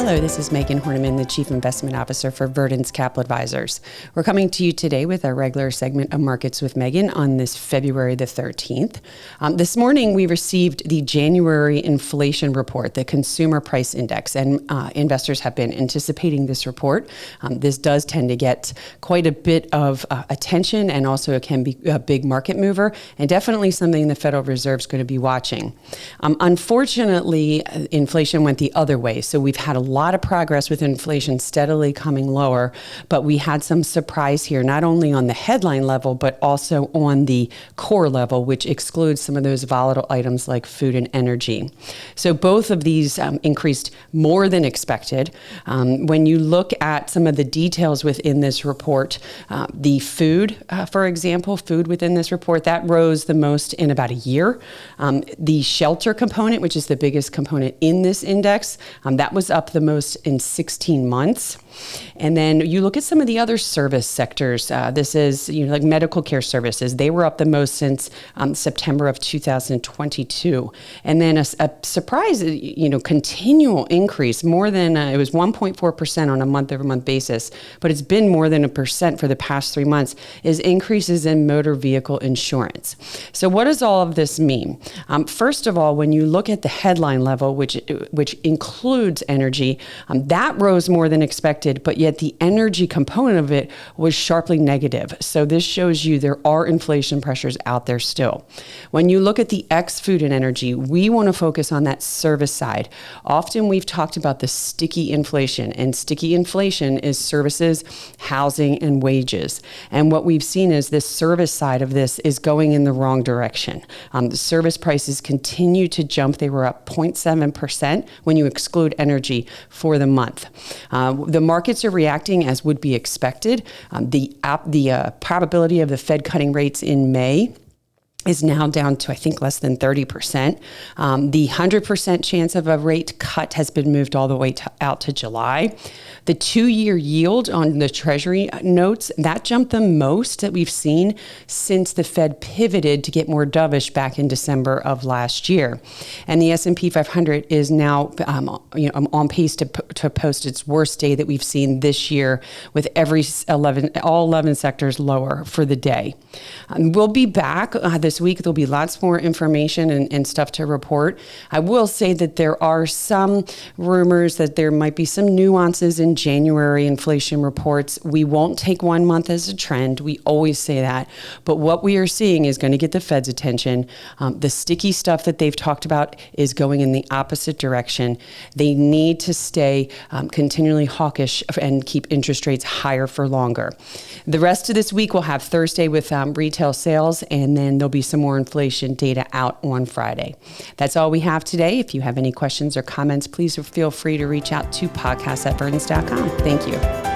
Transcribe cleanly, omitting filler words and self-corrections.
Hello, this is Megan Horneman, the Chief Investment Officer for Verdence Capital Advisors. We're coming to you today with our regular segment of Markets with Megan on this February the 13th. This morning, we received the January inflation report, the Consumer Price Index, and investors have been anticipating this report. This does tend to get quite a bit of attention, and also it can be a big market mover, and definitely something the Federal Reserve is going to be watching. Unfortunately, inflation went the other way, so we've had a lot of progress with inflation steadily coming lower, but we had some surprise here, not only on the headline level, but also on the core level, which excludes some of those volatile items like food and energy. So both of these increased more than expected. When you look at some of the details within this report, the food, for example, food within this report, that rose the most in about a year. The shelter component, which is the biggest component in this index, that was up the most in 16 months. And then you look at some of the other service sectors. This is, like medical care services. They were up the most since September of 2022. And then a surprise, continual increase, more than, it was 1.4% on a month-over-month basis, but it's been more than 1% for the past 3 months, is increases in motor vehicle insurance. So what does all of this mean? First of all, when you look at the headline level, which includes energy, that rose more than expected, but yet the energy component of it was sharply negative. So this shows you there are inflation pressures out there still. When you look at the food and energy, we want to focus on that service side. Often we've talked about the sticky inflation, and sticky inflation is services, housing, and wages. And what we've seen is this service side of this is going in the wrong direction. The service prices continue to jump. They were up 0.7% when you exclude energy for the month. The markets are reacting as would be expected. The probability of the Fed cutting rates in May is now down to, I think, less than 30%. The 100% chance of a rate cut has been moved all the way out to July. The 2-year yield on the Treasury notes, that jumped the most that we've seen since the Fed pivoted to get more dovish back in December of last year. And the S&P 500 is now on pace to post its worst day that we've seen this year, with all 11 sectors lower for the day. We'll be back this week. There'll be lots more information and stuff to report. I will say that there are some rumors that there might be some nuances in January inflation reports. We won't take 1 month as a trend. We always say that. But what we are seeing is going to get the Fed's attention. The sticky stuff that they've talked about is going in the opposite direction. They need to stay continually hawkish and keep interest rates higher for longer. The rest of this week we'll have Thursday with retail sales, and then there'll be some more inflation data out on Friday. That's all we have today. If you have any questions or comments, please feel free to reach out to podcast@verdence.com. Thank you.